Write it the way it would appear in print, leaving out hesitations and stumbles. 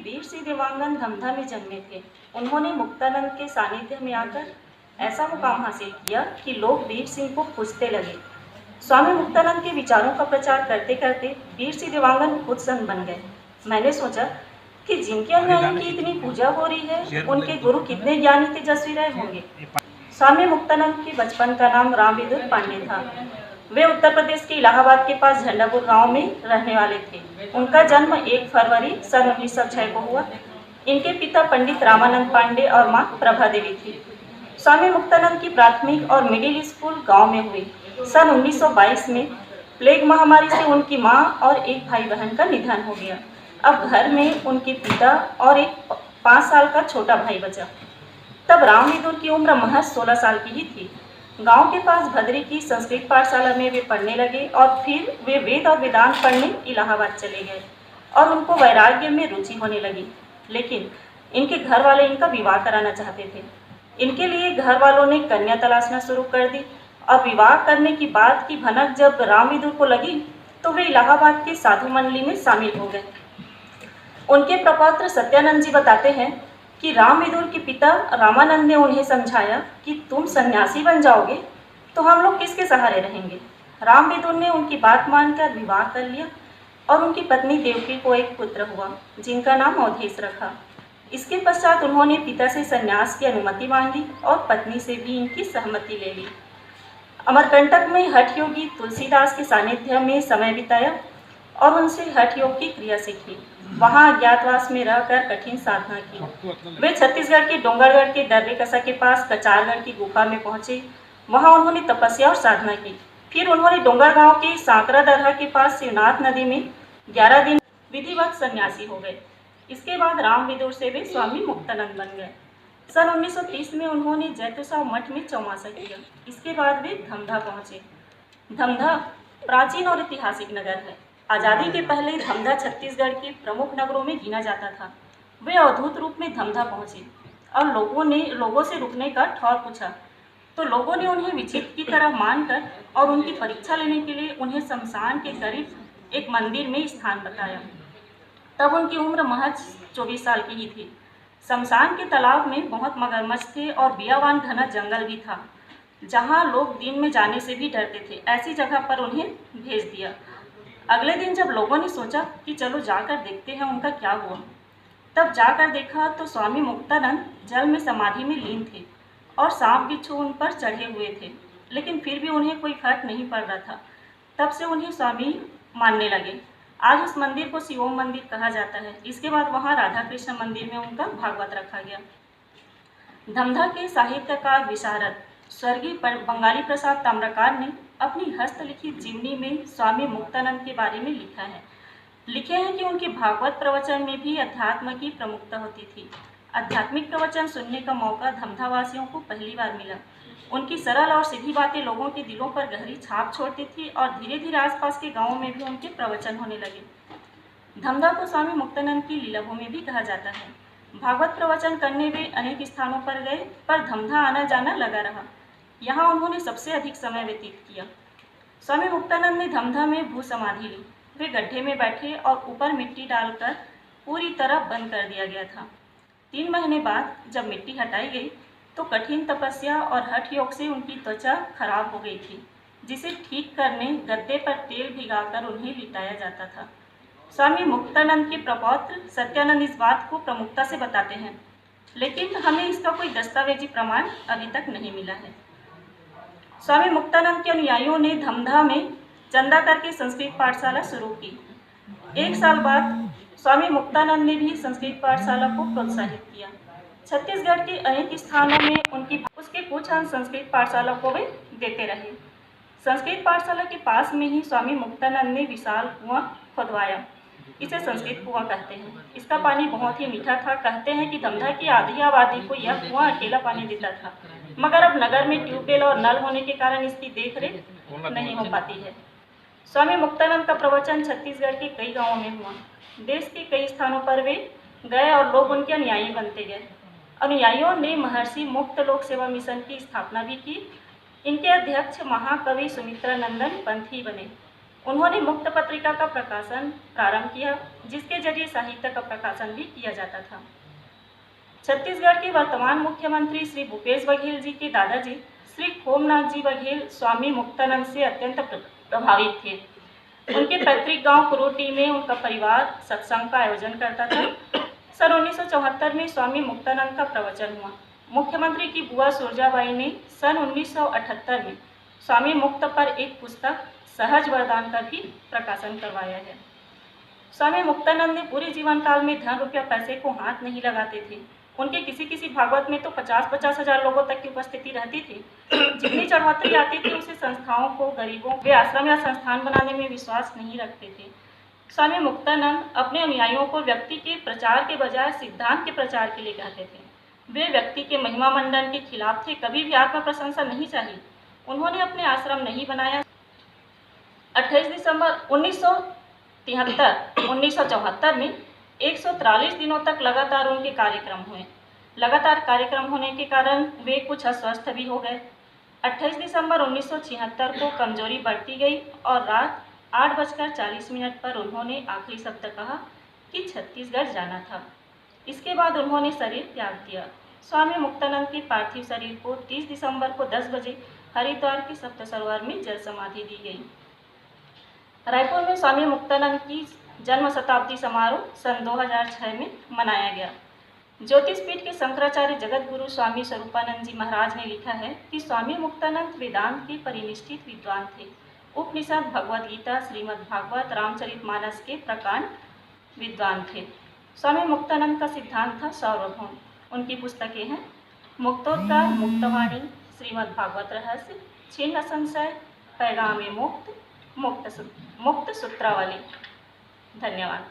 वीर सिंह देवांगन धमधा में जन्मे थे। उन्होंने मुक्तानंद के सानिध्य में आकर ऐसा मुकाम हासिल किया कि लोग वीर सिंह को पूजते लगे। स्वामी मुक्तानंद के विचारों का प्रचार करते करते वीर सिंह देवांगन खुद संत बन गए। मैंने सोचा कि जिनके अनुयायियों की इतनी पूजा हो रही है, उनके गुरु कितने ज्ञानी तेजस्वी रहे होंगे। स्वामी मुक्तानंद के बचपन का नाम रामविदुर पांडे था। वे उत्तर प्रदेश के इलाहाबाद के पास झंडापुर गांव में रहने वाले थे। उनका जन्म 1 फरवरी सन 1906 को हुआ। इनके पिता पंडित रामानंद पांडे और मां प्रभा देवी थी। स्वामी मुक्तानंद की प्राथमिक और मिडिल स्कूल गांव में हुई। सन 1922 में प्लेग महामारी से उनकी मां और एक भाई बहन का निधन हो गया। अब घर में उनके पिता और एक 5 साल का छोटा भाई बचा। तब रामविदुर की उम्र महज 16 साल की ही थी। गांव के पास भद्री की संस्कृत पाठशाला में वे पढ़ने लगे और फिर वे वेद और वेदांत पढ़ने इलाहाबाद चले गए और उनको वैराग्य में रुचि होने लगी। लेकिन इनके घर वाले इनका विवाह कराना चाहते थे। इनके लिए घर वालों ने कन्या तलाशना शुरू कर दी और विवाह करने की बात की भनक जब रामविदुर को लगी तो वे इलाहाबाद के साधु मंडली में शामिल हो गए। उनके प्रपौत्र सत्यानंद जी बताते हैं कि रामविदुर के पिता रामानंद ने उन्हें समझाया कि तुम सन्यासी बन जाओगे तो हम लोग किसके सहारे रहेंगे। रामविदुर ने उनकी बात मानकर विवाह कर लिया और उनकी पत्नी देवकी को एक पुत्र हुआ जिनका नाम अवधेश रखा। इसके पश्चात उन्होंने पिता से सन्यास की अनुमति मांगी और पत्नी से भी इनकी सहमति ले ली। अमरकंटक में हठ योगी तुलसीदास के सानिध्य में समय बिताया और उनसे हठ योग की क्रिया सीखी। वहां अज्ञातवास में रहकर कठिन साधना की। वे छत्तीसगढ़ के डोंगरगढ़ के दर्रेकसा के पास कचारगढ़ की गुफा में पहुंचे। वहां उन्होंने तपस्या और साधना की। फिर उन्होंने डोंगर गांव के सांकरा दरहा के पास शिवनाथ नदी में 11 दिन विधिवत सन्यासी हो गए। इसके बाद रामविदुर से वे स्वामी मुक्तानंद बन गए। सन 1930 में उन्होंने जैतूसा मठ में चौमासा किया। इसके बाद वे धमधा पहुंचे। धमधा प्राचीन और ऐतिहासिक नगर है। आज़ादी के पहले धमधा छत्तीसगढ़ के प्रमुख नगरों में गिना जाता था। वे अद्भुत रूप में धमधा पहुंचे और लोगों से रुकने का ठौर पूछा तो लोगों ने उन्हें विचित्र की तरह मानकर और उनकी परीक्षा लेने के लिए उन्हें शमशान के करीब एक मंदिर में स्थान बताया। तब उनकी उम्र महज 24 साल की ही थी। शमशान के तालाब में बहुत मगरमच्छ थे और बियावान घना जंगल भी था जहां लोग दिन में जाने से भी डरते थे। ऐसी जगह पर उन्हें भेज दिया। अगले दिन जब लोगों ने सोचा कि चलो जाकर देखते हैं उनका क्या हुआ, तब जाकर देखा तो स्वामी मुक्तानंद जल में समाधि में लीन थे और सांप बिच्छू उन पर चढ़े हुए थे। लेकिन फिर भी उन्हें कोई फर्क नहीं पड़ रहा था। तब से उन्हें स्वामी मानने लगे। आज उस मंदिर को शिवोम मंदिर कहा जाता है। इसके बाद वहाँ राधा कृष्ण मंदिर में उनका भागवत रखा गया। धमधा के साहित्यकार विशारद स्वर्गीय बंगाली प्रसाद ताम्रकार ने अपनी हस्तलिखित जीवनी में स्वामी मुक्तानंद के बारे में लिखे हैं कि उनके भागवत प्रवचन में भी अध्यात्म की प्रमुखता होती थी। आध्यात्मिक प्रवचन सुनने का मौका धमधावासियों को पहली बार मिला। उनकी सरल और सीधी बातें लोगों के दिलों पर गहरी छाप छोड़ती थी और धीरे धीरे आसपास के गांवों में भी उनके प्रवचन होने लगे। धमधा को स्वामी मुक्तानंद की लीला भूमि भी कहा जाता है। भागवत प्रवचन करने वे अनेक स्थानों पर गए, पर धमधा आना जाना लगा रहा। यहाँ उन्होंने सबसे अधिक समय व्यतीत किया। स्वामी मुक्तानंद ने धमधा में भू समाधि ली। वे गड्ढे में बैठे और ऊपर मिट्टी डालकर पूरी तरह बंद कर दिया गया था। 3 महीने बाद जब मिट्टी हटाई गई तो कठिन तपस्या और हठ योग से उनकी त्वचा खराब हो गई थी, जिसे ठीक करने गद्दे पर तेल भिगाकर उन्हें लिटाया जाता था। स्वामी मुक्तानंद के प्रपौत्र सत्यानंद इस बात को प्रमुखता से बताते हैं, लेकिन हमें इसका कोई दस्तावेजी प्रमाण अभी तक नहीं मिला है। स्वामी मुक्तानंद के अनुयायियों ने धमधा में चंदा करके संस्कृत पाठशाला शुरू की। 1 साल बाद स्वामी मुक्तानंद ने भी संस्कृत पाठशाला को प्रोत्साहित किया। छत्तीसगढ़ के अनेक स्थानों में उसके कुछ अंश संस्कृत पाठशाला को वे देते रहे। संस्कृत पाठशाला के पास में ही स्वामी मुक्तानंद ने विशाल कुआं खुदवाया। इसे संस्कृत कुआं कहते हैं। इसका पानी बहुत ही मीठा था। कहते हैं कि धमधा की आधी आबादी को यह कुआं अकेला पानी देता था, मगर अब नगर में ट्यूबवेल और नल होने के कारण इसकी देखरेख नहीं हो पाती है। स्वामी मुक्तानंद का प्रवचन छत्तीसगढ़ के कई गाँवों में हुआ। देश के कई स्थानों पर वे गए और लोग उनके अनुयायी बनते गए। अनुयायियों ने महर्षि मुक्त लोक सेवा मिशन की स्थापना भी की। इनके अध्यक्ष महाकवि सुमित्रानंदन पंत ही बने। उन्होंने मुक्त पत्रिका का प्रकाशन प्रारंभ किया, जिसके जरिए साहित्य का प्रकाशन भी किया जाता था। छत्तीसगढ़ के वर्तमान मुख्यमंत्री श्री भूपेश बघेल जी के दादाजी श्री खोमनाथ जी बघेल स्वामी मुक्तानंद से अत्यंत प्रभावित थे। उनके पैतृक गांव कुरोटी में उनका परिवार सत्संग का आयोजन करता था। सन 1974 में स्वामी मुक्तानंद का प्रवचन हुआ। मुख्यमंत्री की बुआ सुरजाबाई ने सन 1978 में स्वामी मुक्त पर एक पुस्तक सहज वरदान का भी प्रकाशन करवाया है। स्वामी मुक्तानंद ने पूरे जीवन काल में धन रुपया पैसे को हाथ नहीं लगाते थे। उनके किसी भागवत में तो 50-50 हजार लोगों तक की उपस्थिति रहती थी। जितनी चढ़ोतरी आती थी उसे संस्थाओं को, गरीबों वे आश्रम या संस्थान बनाने में विश्वास नहीं रखते थे। स्वामी मुक्तानंद अपने अनुयायियों को व्यक्ति के प्रचार के बजाय सिद्धांत के प्रचार के लिए कहते थे। वे व्यक्ति के महिमा मंडन के खिलाफ थे, कभी भी आत्म प्रशंसा नहीं चाहिए। उन्होंने अपने आश्रम नहीं बनाया। 28 दिसंबर 1974 में 143 दिनों तक लगातार उनके कार्यक्रम हुए। लगातार कार्यक्रम होने के कारण वे कुछ अस्वस्थ भी हो गए। 28 दिसंबर 1976 को कमजोरी बढ़ती गई और रात 8:40 पर उन्होंने आखिरी शब्द कहा कि छत्तीसगढ़ जाना था। इसके बाद उन्होंने शरीर त्याग दिया। स्वामी मुक्तानंद के पार्थिव शरीर को 30 दिसंबर को 10 बजे हरिद्वार के सप्त सरोवर में जल समाधि दी गई। रायपुर में स्वामी मुक्तानंद की जन्म शताब्दी समारोह सन 2006 में मनाया गया। ज्योतिषपीठ के शंकराचार्य जगत गुरु स्वामी स्वरूपानंद जी महाराज ने लिखा है कि स्वामी मुक्तानंद वेदांत के परिनिष्ठित विद्वान थे। उपनिषद, भगवद गीता, श्रीमद् भागवत, रामचरितमानस के प्रकांड विद्वान थे। स्वामी मुक्तानंद का सिद्धांत था सार्वभौम। उनकी पुस्तकें हैं मुक्तोद्गार, मुक्तवाणी, श्रीमद् भागवत रहस्य, छिन्न संशय, पैगामे मुक्त सूत्रावली। धन्यवाद।